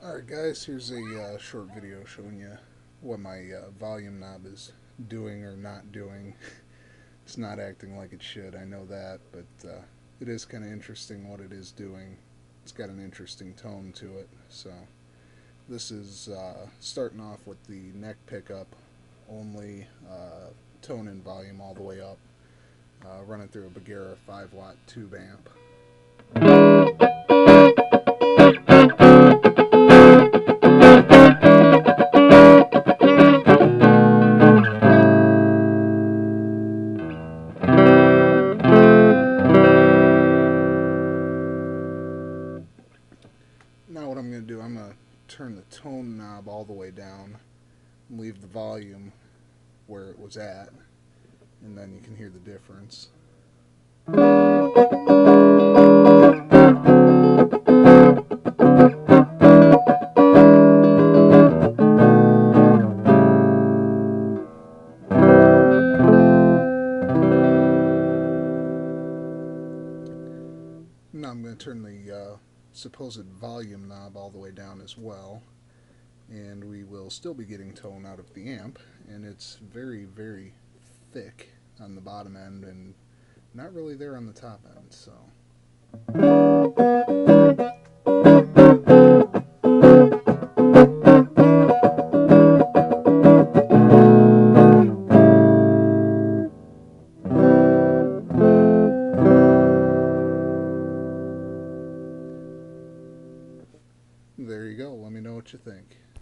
Alright guys, here's a short video showing you what my volume knob is doing or not doing. It's not acting like it should, I know that, but it is kind of interesting what it is doing. It's got an interesting tone to it. So this is starting off with the neck pickup only, tone and volume all the way up, running through a Bagheera 5-watt tube amp. Now what I'm going to do, I'm going to turn the tone knob all the way down, leave the volume where it was at, and then you can hear the difference. Now I'm going to turn the supposed volume knob all the way down as well, and we will still be getting tone out of the amp, and it's very, very thick on the bottom end and not really there on the top end. So there you go. Let me know what you think.